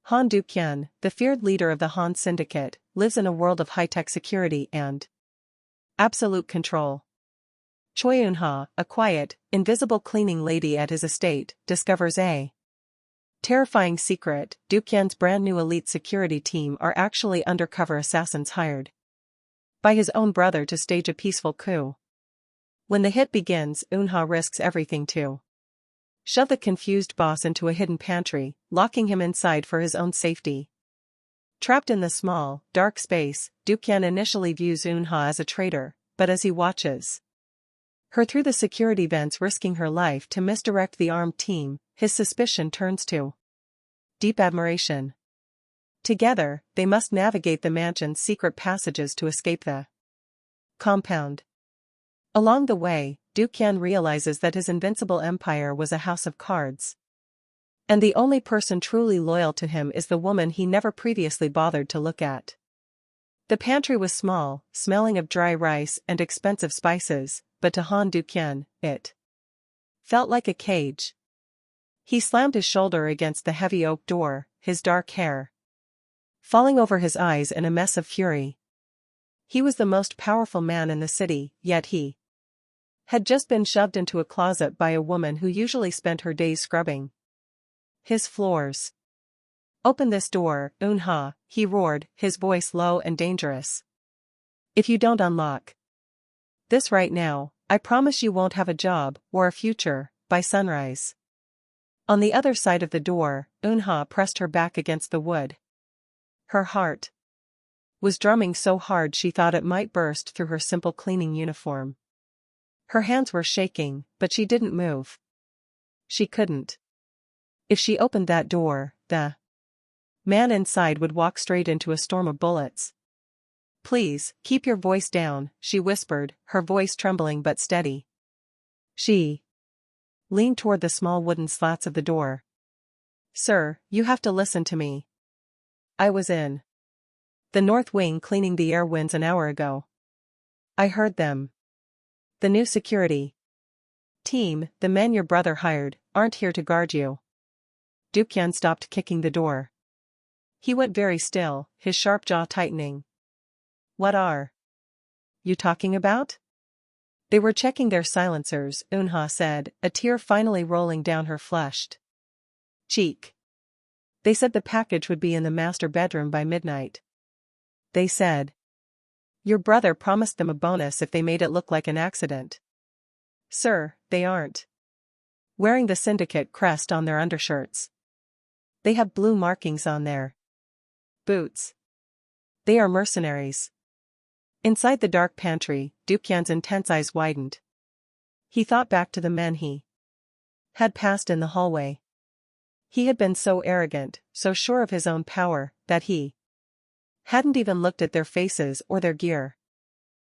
Han Do-kyun, the feared leader of the Han Syndicate, lives in a world of high-tech security and absolute control. Choi Eun-ha, a quiet, invisible cleaning lady at his estate, discovers a terrifying secret: Do-kyun's brand new elite security team are actually undercover assassins hired by his own brother to stage a peaceful coup. When the hit begins, Eun-ha risks everything to shove the confused boss into a hidden pantry, locking him inside for his own safety. Trapped in the small, dark space, Do-kyun initially views Eun-ha as a traitor, but as he watches her through the security vents risking her life to misdirect the armed team, his suspicion turns to deep admiration. Together, they must navigate the mansion's secret passages to escape the compound. Along the way, Do-kyun realizes that his invincible empire was a house of cards. And the only person truly loyal to him is the woman he never previously bothered to look at. The pantry was small, smelling of dry rice and expensive spices, but to Han Do-kyun, it felt like a cage. He slammed his shoulder against the heavy oak door, his dark hair falling over his eyes in a mess of fury. He was the most powerful man in the city, yet he had just been shoved into a closet by a woman who usually spent her days scrubbing his floors. "Open this door, Eun-ha," he roared, his voice low and dangerous. "If you don't unlock this right now, I promise you won't have a job or a future by sunrise." On the other side of the door, Eun-ha pressed her back against the wood. Her heart was drumming so hard she thought it might burst through her simple cleaning uniform. Her hands were shaking, but she didn't move. She couldn't. If she opened that door, the man inside would walk straight into a storm of bullets. "Please, keep your voice down," she whispered, her voice trembling but steady. She leaned toward the small wooden slats of the door. "Sir, you have to listen to me. I was in the North Wing cleaning the air winds an hour ago. I heard them. The new security team, the men your brother hired, aren't here to guard you." Do-kyun stopped kicking the door. He went very still, his sharp jaw tightening. "What are you talking about?" "They were checking their silencers," Eun-ha said, a tear finally rolling down her flushed cheek. "They said the package would be in the master bedroom by midnight. They said your brother promised them a bonus if they made it look like an accident." "Sir, they aren't wearing the syndicate crest on their undershirts. They have blue markings on their boots. They are mercenaries." Inside the dark pantry, Do-kyun's intense eyes widened. He thought back to the men he had passed in the hallway. He had been so arrogant, so sure of his own power, that he hadn't even looked at their faces or their gear.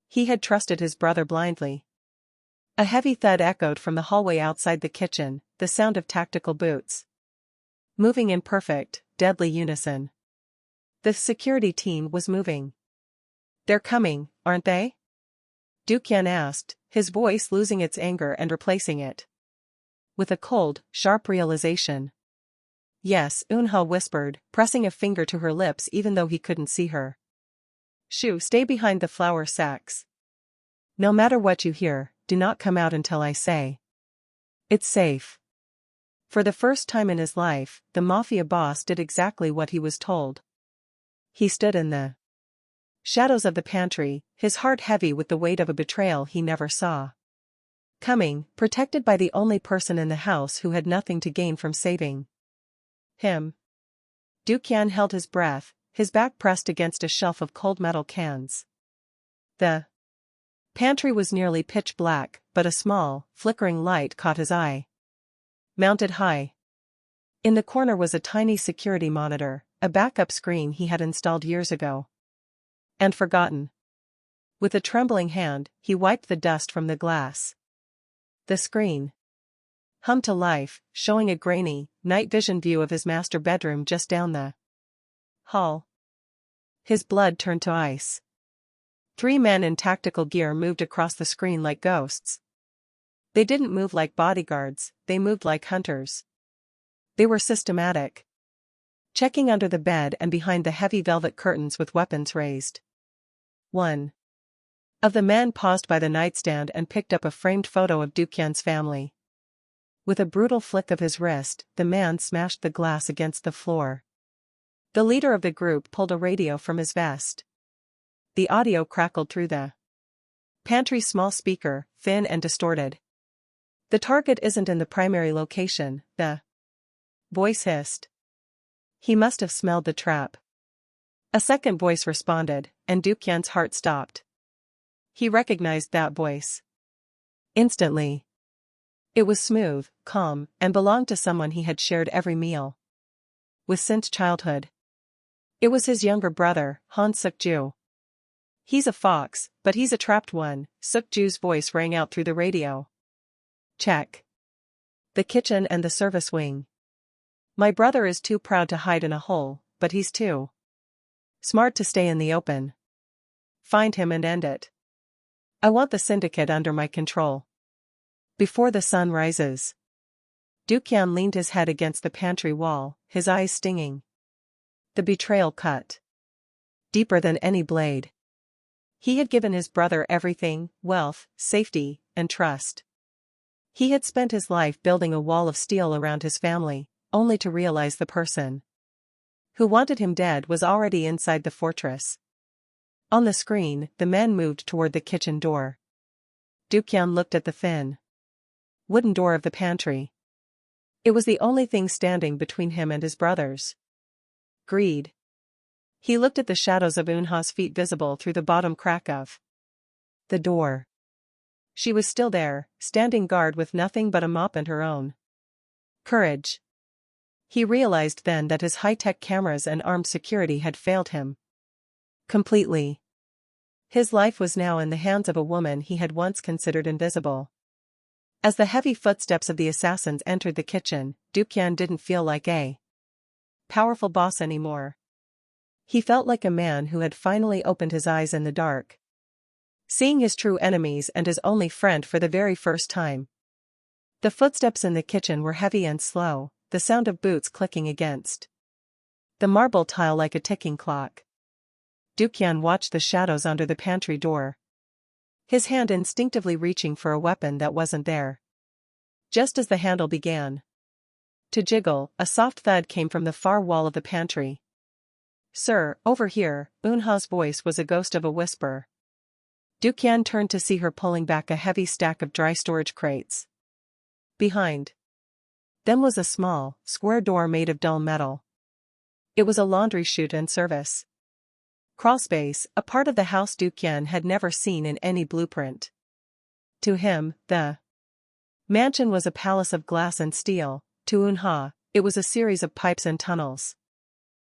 He had trusted his brother blindly. A heavy thud echoed from the hallway outside the kitchen, the sound of tactical boots moving in perfect, deadly unison. The security team was moving. "They're coming, aren't they?" Do-kyun asked, his voice losing its anger and replacing it with a cold, sharp realization. "Yes," Eun-ha whispered, pressing a finger to her lips even though he couldn't see her. "Shoo, stay behind the flour sacks. No matter what you hear, do not come out until I say it's safe." For the first time in his life, the Mafia boss did exactly what he was told. He stood in the shadows of the pantry, his heart heavy with the weight of a betrayal he never saw coming, protected by the only person in the house who had nothing to gain from saving him. Do-kyun held his breath, his back pressed against a shelf of cold metal cans. The pantry was nearly pitch black, but a small, flickering light caught his eye. Mounted high in the corner was a tiny security monitor, a backup screen he had installed years ago and forgotten. With a trembling hand, he wiped the dust from the glass. The screen hummed to life, showing a grainy, night vision view of his master bedroom just down the hall. His blood turned to ice. 3 men in tactical gear moved across the screen like ghosts. They didn't move like bodyguards, they moved like hunters. They were systematic. checking under the bed and behind the heavy velvet curtains with weapons raised. One of the men paused by the nightstand and picked up a framed photo of Do-kyun's family. With a brutal flick of his wrist, the man smashed the glass against the floor. The leader of the group pulled a radio from his vest. The audio crackled through the pantry small speaker, thin and distorted. "The target isn't in the primary location," the voice hissed. "He must have smelled the trap." A second voice responded, and Do-kyun's heart stopped. He recognized that voice instantly. It was smooth, calm, and belonged to someone he had shared every meal with since childhood. It was his younger brother, Han Suk-ju. "He's a fox, but he's a trapped one," Suk-ju's voice rang out through the radio. "Check the kitchen and the service wing. My brother is too proud to hide in a hole, but he's too smart to stay in the open. Find him and end it. I want the syndicate under my control before the sun rises." Do-kyun leaned his head against the pantry wall, his eyes stinging. The betrayal cut deeper than any blade. He had given his brother everything: wealth, safety, and trust. He had spent his life building a wall of steel around his family, only to realize the person who wanted him dead was already inside the fortress. On the screen, the men moved toward the kitchen door. Do-kyun looked at the thin wooden door of the pantry. It was the only thing standing between him and his brothers. Greed. He looked at the shadows of Eun-ha's feet visible through the bottom crack of the door. She was still there, standing guard with nothing but a mop and her own courage. He realized then that his high-tech cameras and armed security had failed him completely. His life was now in the hands of a woman he had once considered invisible. As the heavy footsteps of the assassins entered the kitchen, Do-kyun didn't feel like a powerful boss anymore. He felt like a man who had finally opened his eyes in the dark, seeing his true enemies and his only friend for the very first time. The footsteps in the kitchen were heavy and slow, the sound of boots clicking against the marble tile like a ticking clock. Do-kyun watched the shadows under the pantry door, his hand instinctively reaching for a weapon that wasn't there. Just as the handle began to jiggle, a soft thud came from the far wall of the pantry. "Sir, over here," Eun-ha's voice was a ghost of a whisper. Do-kyun turned to see her pulling back a heavy stack of dry storage crates. Behind them was a small, square door made of dull metal. It was a laundry chute and service crawlspace, a part of the house Do-kyun had never seen in any blueprint. To him, the mansion was a palace of glass and steel. To Eun-ha, it was a series of pipes and tunnels.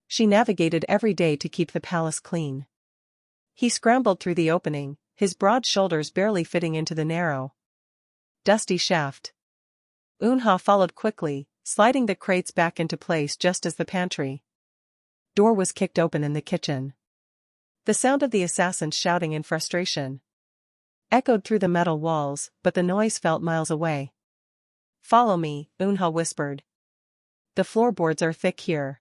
She navigated every day to keep the palace clean. He scrambled through the opening, his broad shoulders barely fitting into the narrow, dusty shaft. Eun-ha followed quickly, sliding the crates back into place just as the pantry door was kicked open in the kitchen. The sound of the assassins shouting in frustration echoed through the metal walls, but the noise felt miles away. "Follow me," Eun-ha whispered. "The floorboards are thick here.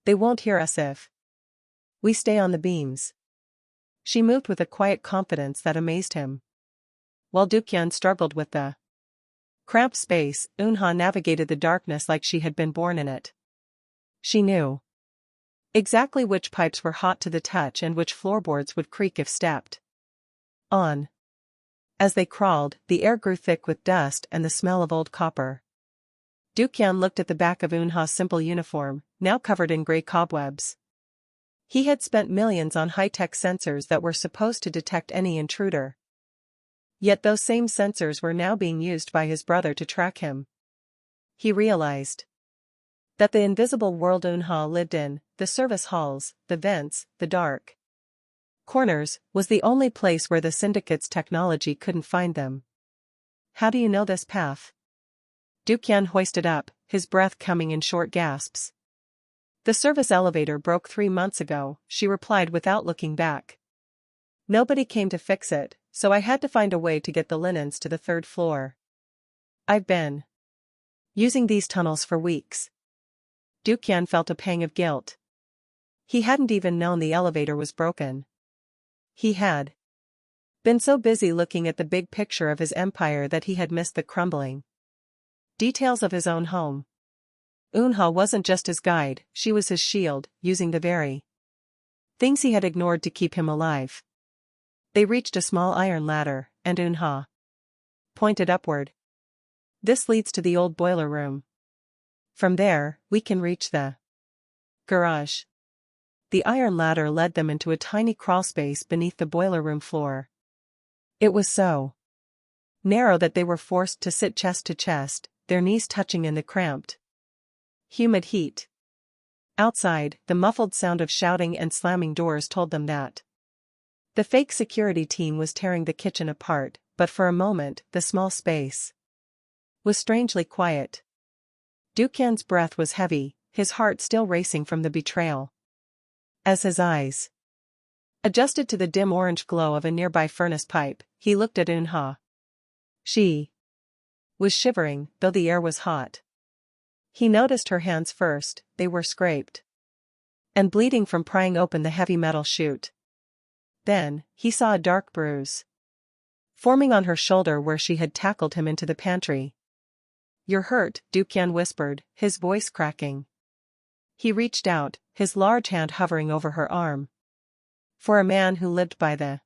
They won't hear us if we stay on the beams." She moved with a quiet confidence that amazed him. While Do-kyun struggled with the cramped space, Eun-ha navigated the darkness like she had been born in it. She knew exactly which pipes were hot to the touch and which floorboards would creak if stepped on. As they crawled, the air grew thick with dust and the smell of old copper. Do-kyun looked at the back of Eun-ha's simple uniform, now covered in gray cobwebs. He had spent millions on high-tech sensors that were supposed to detect any intruder. Yet those same sensors were now being used by his brother to track him. He realized that the invisible world Eun-ha lived in, the service halls, the vents, the dark corners, was the only place where the syndicate's technology couldn't find them. "How do you know this path?" Do-kyun hoisted up, his breath coming in short gasps. "The service elevator broke 3 months ago," she replied without looking back. "Nobody came to fix it, so I had to find a way to get the linens to the 3rd floor. I've been using these tunnels for weeks." Do-kyun felt a pang of guilt. He hadn't even known the elevator was broken. He had been so busy looking at the big picture of his empire that he had missed the crumbling details of his own home. Eun-ha wasn't just his guide, she was his shield, using the very things he had ignored to keep him alive. They reached a small iron ladder, and Eun-ha pointed upward. This leads to the old boiler room. From there, we can reach the garage. The iron ladder led them into a tiny crawlspace beneath the boiler room floor. It was so narrow that they were forced to sit chest to chest, their knees touching in the cramped, humid heat. Outside, the muffled sound of shouting and slamming doors told them that the fake security team was tearing the kitchen apart, but for a moment, the small space was strangely quiet. Do-kyun's breath was heavy, his heart still racing from the betrayal. As his eyes adjusted to the dim orange glow of a nearby furnace pipe, he looked at Eun-ha. She was shivering, though the air was hot. He noticed her hands first, they were scraped and bleeding from prying open the heavy metal chute. Then, he saw a dark bruise forming on her shoulder where she had tackled him into the pantry. "You're hurt," Do-kyun whispered, his voice cracking. He reached out, his large hand hovering over her arm. For a man who lived by the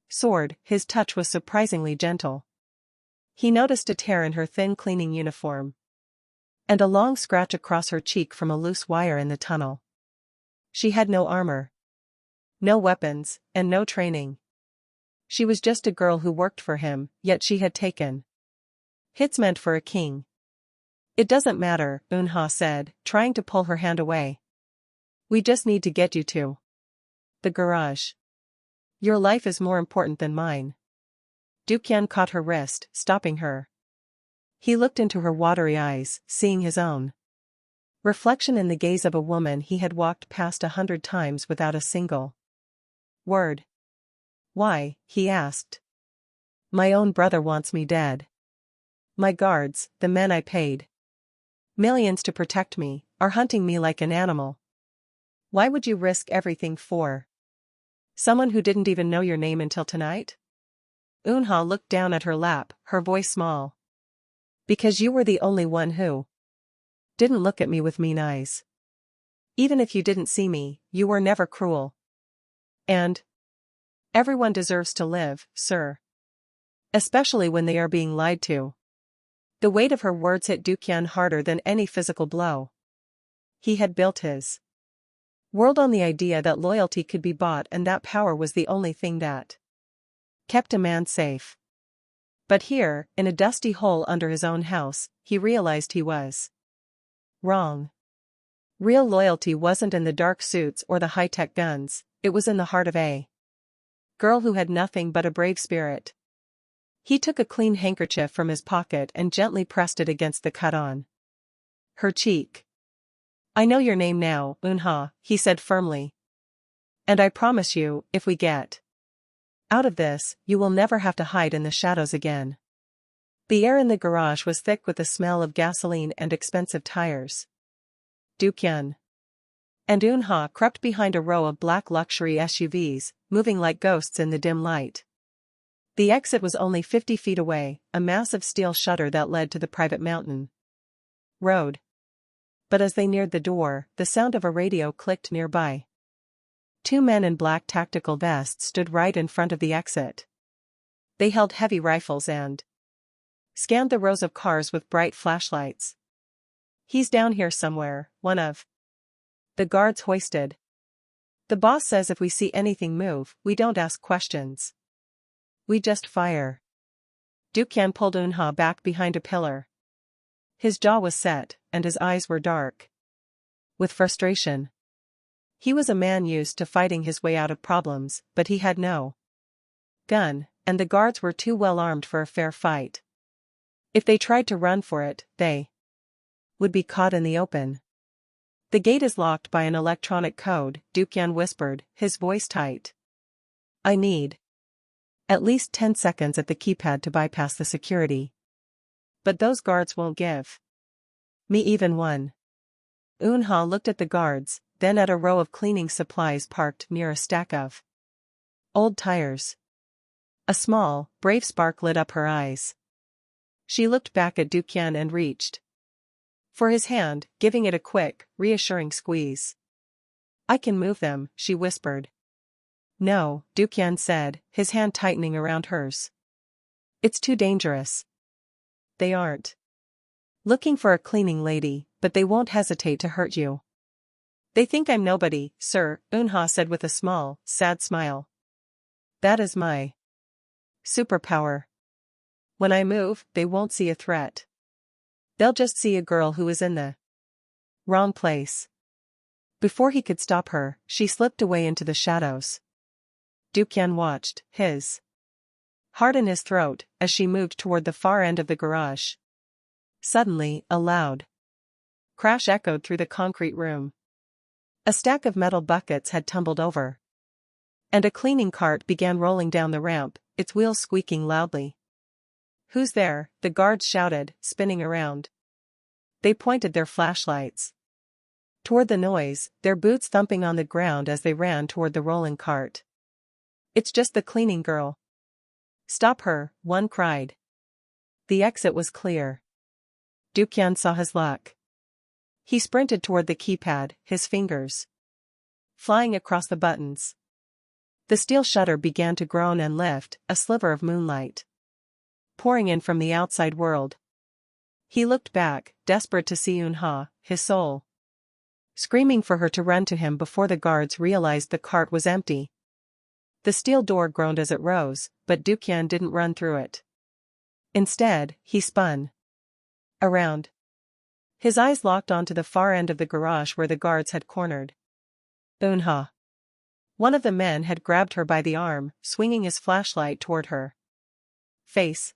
sword, his touch was surprisingly gentle. He noticed a tear in her thin cleaning uniform and a long scratch across her cheek from a loose wire in the tunnel. She had no armor, no weapons, and no training. She was just a girl who worked for him, yet she had taken hits meant for a king. "It doesn't matter," Eun-ha said, trying to pull her hand away. "We just need to get you to the garage. Your life is more important than mine." Do-kyun caught her wrist, stopping her. He looked into her watery eyes, seeing his own reflection in the gaze of a woman he had walked past 100 times without a single word. "Why?" he asked. "My own brother wants me dead. My guards, the men I paid millions to protect me, are hunting me like an animal. Why would you risk everything for someone who didn't even know your name until tonight?" Eun-ha looked down at her lap, her voice small. "Because you were the only one who didn't look at me with mean eyes. Even if you didn't see me, you were never cruel. And everyone deserves to live, sir. Especially when they are being lied to." The weight of her words hit Do-kyun harder than any physical blow. He had built his world on the idea that loyalty could be bought and that power was the only thing that kept a man safe. But here, in a dusty hole under his own house, he realized he was wrong. Real loyalty wasn't in the dark suits or the high-tech guns, it was in the heart of a girl who had nothing but a brave spirit. He took a clean handkerchief from his pocket and gently pressed it against the cut on her cheek. "I know your name now, Eun-ha," he said firmly. "And I promise you, if we get out of this, you will never have to hide in the shadows again." The air in the garage was thick with the smell of gasoline and expensive tires. Do-kyun and Eun-ha crept behind a row of black luxury SUVs, moving like ghosts in the dim light. The exit was only 50 feet away, a massive steel shutter that led to the private mountain road. But as they neared the door, the sound of a radio clicked nearby. 2 men in black tactical vests stood right in front of the exit. They held heavy rifles and scanned the rows of cars with bright flashlights. "He's down here somewhere," one of the guards hoisted. "The boss says if we see anything move, we don't ask questions. We just fire." Do-kyun pulled Eun-ha back behind a pillar. His jaw was set, and his eyes were dark with frustration. He was a man used to fighting his way out of problems, but he had no gun, and the guards were too well armed for a fair fight. If they tried to run for it, they would be caught in the open. "The gate is locked by an electronic code," Do-kyun whispered, his voice tight. "I need at least 10 seconds at the keypad to bypass the security. But those guards won't give me even one." Eun-ha looked at the guards, then at a row of cleaning supplies parked near a stack of old tires. A small, brave spark lit up her eyes. She looked back at Do-kyun and reached for his hand, giving it a quick, reassuring squeeze. "I can move them," she whispered. "No," Do-kyun said, his hand tightening around hers. "It's too dangerous. They aren't looking for a cleaning lady, but they won't hesitate to hurt you." "They think I'm nobody, sir," Eun-ha said with a small, sad smile. "That is my superpower. When I move, they won't see a threat. They'll just see a girl who is in the wrong place." Before he could stop her, she slipped away into the shadows. Do-kyun watched, his heart in his throat, as she moved toward the far end of the garage. Suddenly, a loud crash echoed through the concrete room. A stack of metal buckets had tumbled over, and a cleaning cart began rolling down the ramp, its wheels squeaking loudly. "Who's there?" the guards shouted, spinning around. They pointed their flashlights toward the noise, their boots thumping on the ground as they ran toward the rolling cart. "It's just the cleaning girl." "Stop her," one cried. The exit was clear. Do-kyun saw his luck. He sprinted toward the keypad, his fingers flying across the buttons. The steel shutter began to groan and lift, a sliver of moonlight pouring in from the outside world. He looked back, desperate to see Eun-ha, his soul screaming for her to run to him before the guards realized the cart was empty. The steel door groaned as it rose, but Do-kyun didn't run through it. Instead, he spun around. His eyes locked onto the far end of the garage where the guards had cornered Eun-ha. One of the men had grabbed her by the arm, swinging his flashlight toward her face.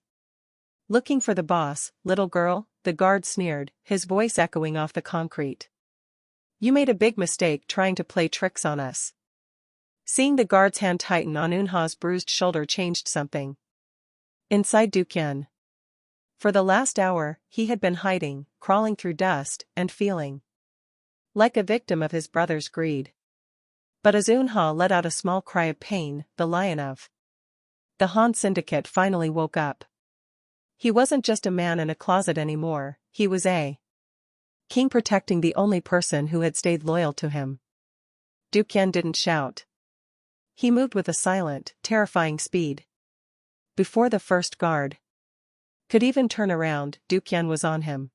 "Looking for the boss, little girl?" the guard sneered, his voice echoing off the concrete. "You made a big mistake trying to play tricks on us." Seeing the guard's hand tighten on Eun-ha's bruised shoulder changed something inside Do-kyun. For the last hour, he had been hiding, crawling through dust, and feeling like a victim of his brother's greed. But as Eun-ha let out a small cry of pain, the lion of the Han Syndicate finally woke up. He wasn't just a man in a closet anymore, he was a king protecting the only person who had stayed loyal to him. Do-kyun didn't shout. He moved with a silent, terrifying speed. Before the first guard could even turn around, Do-kyun was on him.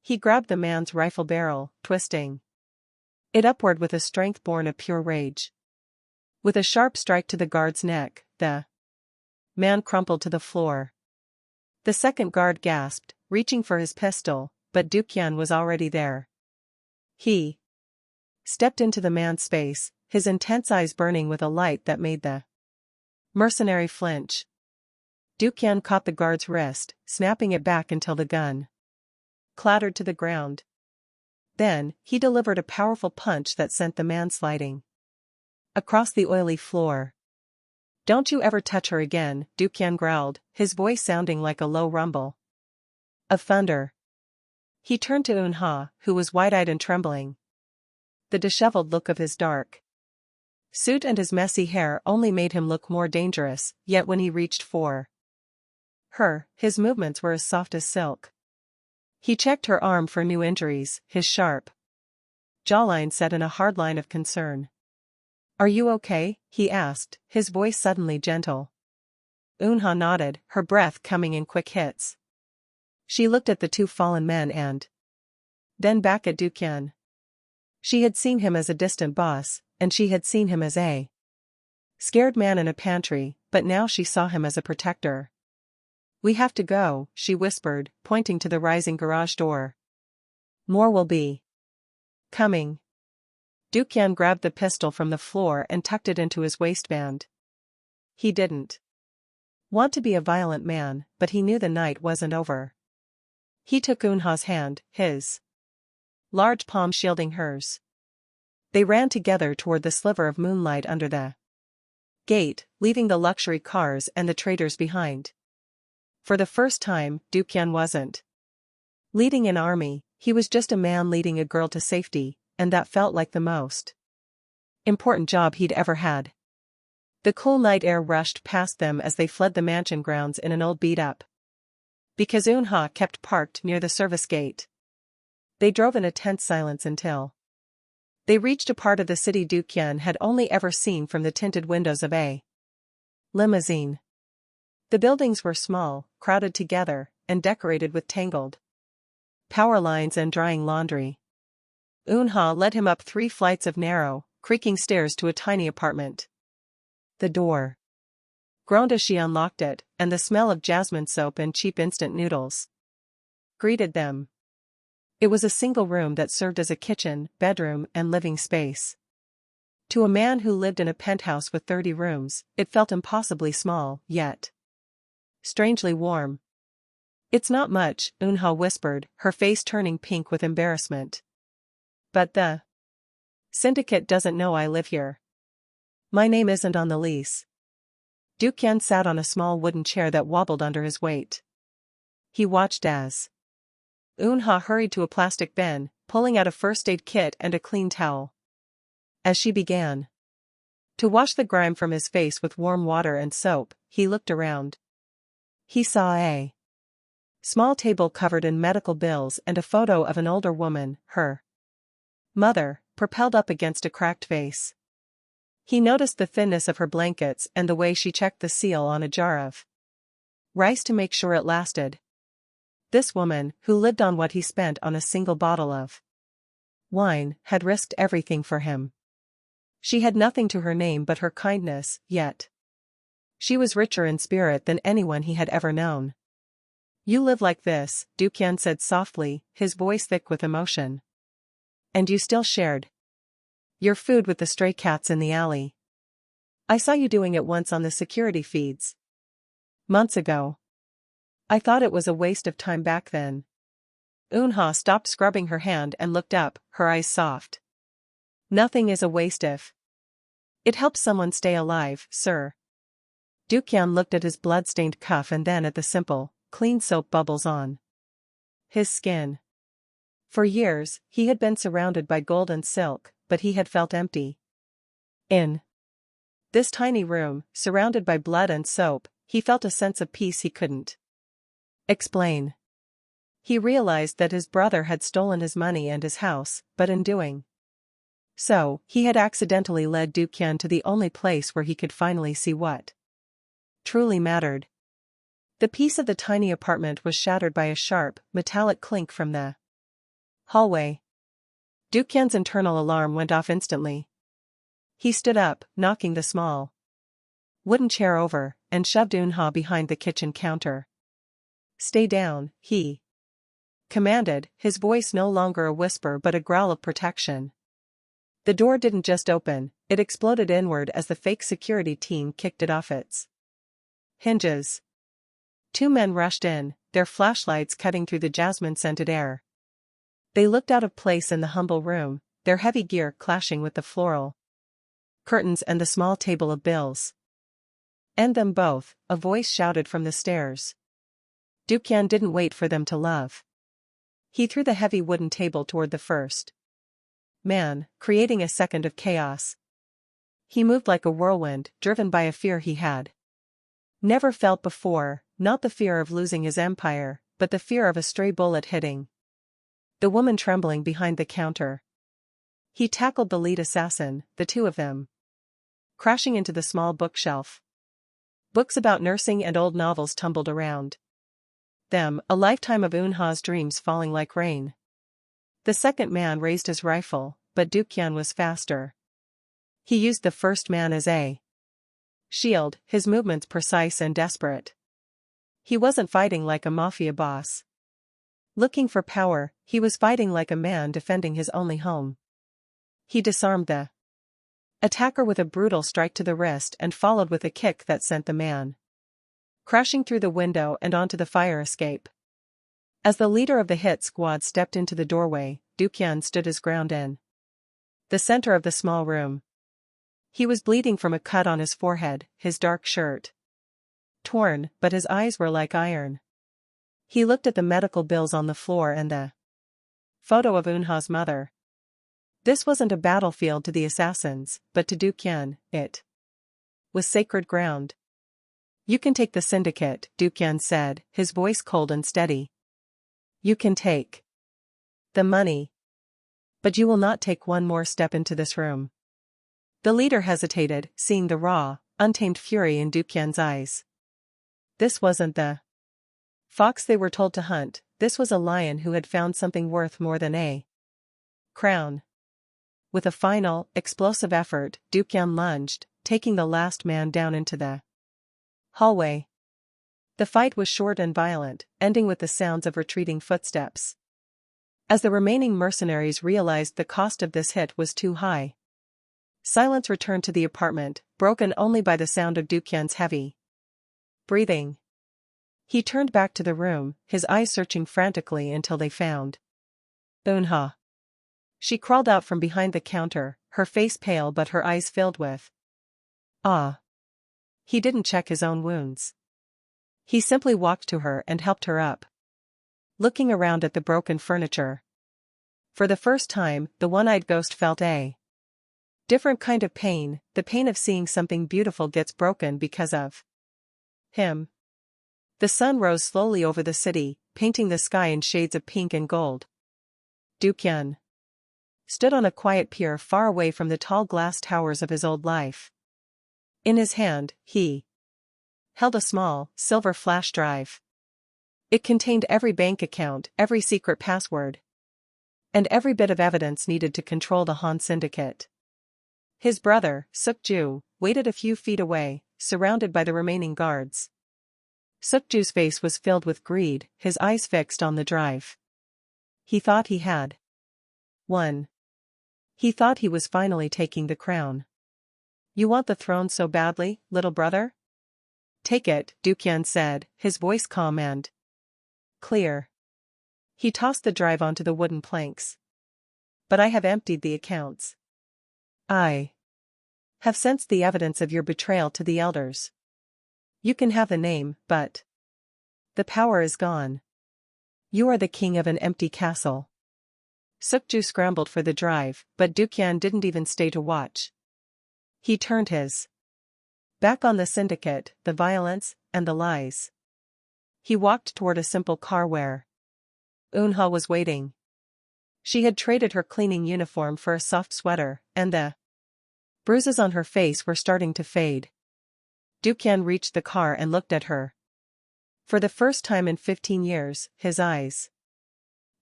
He grabbed the man's rifle barrel, twisting it upward with a strength born of pure rage. With a sharp strike to the guard's neck, the man crumpled to the floor. The second guard gasped, reaching for his pistol, but Do-kyun was already there. He stepped into the man's space, his intense eyes burning with a light that made the mercenary flinch. Do-kyun caught the guard's wrist, snapping it back until the gun clattered to the ground. Then, he delivered a powerful punch that sent the man sliding across the oily floor. "Don't you ever touch her again," Do-kyun growled, his voice sounding like a low rumble of thunder. He turned to Eun-ha, who was wide-eyed and trembling. The disheveled look of his dark suit and his messy hair only made him look more dangerous, yet when he reached for her, his movements were as soft as silk. He checked her arm for new injuries, his sharp jawline set in a hard line of concern. "Are you okay?" he asked, his voice suddenly gentle. Eun-ha nodded, her breath coming in quick hits. She looked at the two fallen men and then back at Do-kyun. She had seen him as a distant boss, and she had seen him as a scared man in a pantry, but now she saw him as a protector. "We have to go," she whispered, pointing to the rising garage door. "More will be coming." Do-kyun grabbed the pistol from the floor and tucked it into his waistband. He didn't want to be a violent man, but he knew the night wasn't over. He took Eun-ha's hand, his large palm shielding hers. They ran together toward the sliver of moonlight under the gate, leaving the luxury cars and the traders behind. For the first time, Do-kyun wasn't leading an army, He was just a man leading a girl to safety, and that felt like the most important job he'd ever had. The cool night air rushed past them as they fled the mansion grounds in an old beat-up. Because Eun-ha kept parked near the service gate, they drove in a tense silence until they reached a part of the city Do-kyun had only ever seen from the tinted windows of a limousine. The buildings were small, crowded together, and decorated with tangled power lines and drying laundry. Eun-ha led him up 3 flights of narrow, creaking stairs to a tiny apartment. The door groaned as she unlocked it, and the smell of jasmine soap and cheap instant noodles greeted them. It was a single room that served as a kitchen, bedroom, and living space. To a man who lived in a penthouse with 30 rooms, it felt impossibly small, yet strangely warm. "It's not much," Eun-ha whispered, her face turning pink with embarrassment. "But the syndicate doesn't know I live here. My name isn't on the lease." Do-kyun sat on a small wooden chair that wobbled under his weight. He watched as Eun-ha hurried to a plastic bin, pulling out a first aid kit and a clean towel. As she began to wash the grime from his face with warm water and soap, he looked around. He saw a small table covered in medical bills and a photo of an older woman, her mother, propelled up against a cracked vase. He noticed the thinness of her blankets and the way she checked the seal on a jar of rice to make sure it lasted. This woman, who lived on what he spent on a single bottle of wine, had risked everything for him. She had nothing to her name but her kindness, yet she was richer in spirit than anyone he had ever known. "You live like this," Do-kyun said softly, his voice thick with emotion. "And you still shared your food with the stray cats in the alley. I saw you doing it once on the security feeds months ago. I thought it was a waste of time back then." Eun-ha stopped scrubbing her hand and looked up, her eyes soft. "Nothing is a waste if it helps someone stay alive, sir." Do-kyun looked at his blood-stained cuff and then at the simple, clean soap bubbles on his skin. For years, he had been surrounded by gold and silk, but he had felt empty. In this tiny room, surrounded by blood and soap, he felt a sense of peace he couldn't explain. He realized that his brother had stolen his money and his house, but in doing so, he had accidentally led Do-kyun to the only place where he could finally see what truly mattered. The peace of the tiny apartment was shattered by a sharp, metallic clink from the hallway. Do-kyun's internal alarm went off instantly. He stood up, knocking the small wooden chair over, and shoved Eun-ha behind the kitchen counter. "Stay down," he commanded, his voice no longer a whisper but a growl of protection. The door didn't just open, it exploded inward as the fake security team kicked it off its hinges. 2 men rushed in, their flashlights cutting through the jasmine-scented air. They looked out of place in the humble room, their heavy gear clashing with the floral curtains and the small table of bills. "End them both," a voice shouted from the stairs. Do-kyun didn't wait for them to love. He threw the heavy wooden table toward the first man, creating a second of chaos. He moved like a whirlwind, driven by a fear he had never felt before, not the fear of losing his empire, but the fear of a stray bullet hitting the woman trembling behind the counter. He tackled the lead assassin, the 2 of them crashing into the small bookshelf. Books about nursing and old novels tumbled around them, a lifetime of Eun-ha's dreams falling like rain. The second man raised his rifle, but Do-kyun was faster. He used the first man as a shield, his movements precise and desperate. He wasn't fighting like a mafia boss looking for power, he was fighting like a man defending his only home. He disarmed the attacker with a brutal strike to the wrist and followed with a kick that sent the man crashing through the window and onto the fire escape. As the leader of the hit squad stepped into the doorway, Do-kyun stood his ground in the center of the small room. He was bleeding from a cut on his forehead, his dark shirt torn, but his eyes were like iron. He looked at the medical bills on the floor and the Photo of Eun-ha's mother. This wasn't a battlefield to the assassins, but to Do-kyun, it was sacred ground. You can take the syndicate, Do-kyun said, his voice cold and steady. You can take the money. But you will not take one more step into this room. The leader hesitated, seeing the raw, untamed fury in Do-kyun's eyes. This wasn't the fox they were told to hunt, this was a lion who had found something worth more than a crown. With a final, explosive effort, Do-kyun lunged, taking the last man down into the hallway. The fight was short and violent, ending with the sounds of retreating footsteps. As the remaining mercenaries realized the cost of this hit was too high, silence returned to the apartment, broken only by the sound of Do-kyun's heavy breathing. He turned back to the room, his eyes searching frantically until they found Eun-ha. She crawled out from behind the counter, her face pale but her eyes filled with awe. He didn't check his own wounds. He simply walked to her and helped her up. Looking around at the broken furniture. For the first time, the one-eyed ghost felt a different kind of pain, the pain of seeing something beautiful gets broken because of him. The sun rose slowly over the city, painting the sky in shades of pink and gold. Do-kyun stood on a quiet pier far away from the tall glass towers of his old life. In his hand, he held a small, silver flash drive. It contained every bank account, every secret password, and every bit of evidence needed to control the Han syndicate. His brother, Suk-ju, waited a few feet away, surrounded by the remaining guards. Suk-ju's face was filled with greed, his eyes fixed on the drive. He thought he had won. He thought he was finally taking the crown. You want the throne so badly, little brother? Take it, Do-kyun said, his voice calm and clear. He tossed the drive onto the wooden planks. But I have emptied the accounts. I have sensed the evidence of your betrayal to the elders. You can have the name, but the power is gone. You are the king of an empty castle. Suk-ju scrambled for the drive, but Do-kyun didn't even stay to watch. He turned his back on the syndicate, the violence, and the lies. He walked toward a simple car where Eun-ha was waiting. She had traded her cleaning uniform for a soft sweater, and the bruises on her face were starting to fade. Do-kyun reached the car and looked at her. For the first time in 15 years, his eyes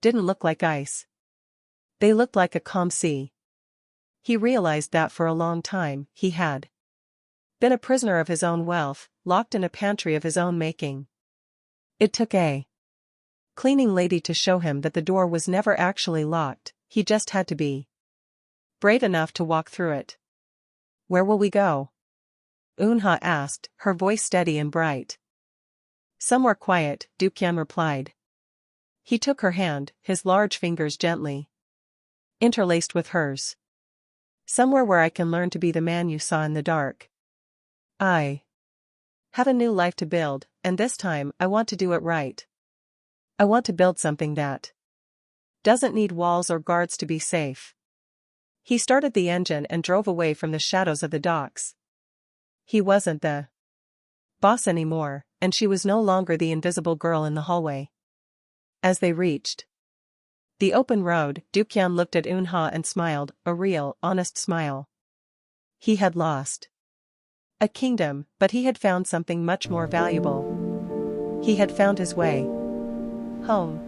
didn't look like ice. They looked like a calm sea. He realized that for a long time, he had been a prisoner of his own wealth, locked in a pantry of his own making. It took a cleaning lady to show him that the door was never actually locked, he just had to be brave enough to walk through it. Where will we go? Eun-ha asked, her voice steady and bright. Somewhere quiet, Do-kyun replied. He took her hand, his large fingers gently interlaced with hers. Somewhere where I can learn to be the man you saw in the dark. I have a new life to build, and this time I want to do it right. I want to build something that doesn't need walls or guards to be safe. He started the engine and drove away from the shadows of the docks. He wasn't the boss anymore, and she was no longer the invisible girl in the hallway. As they reached the open road, Do-kyun looked at Eun-ha and smiled, a real, honest smile. He had lost a kingdom, but he had found something much more valuable. He had found his way home.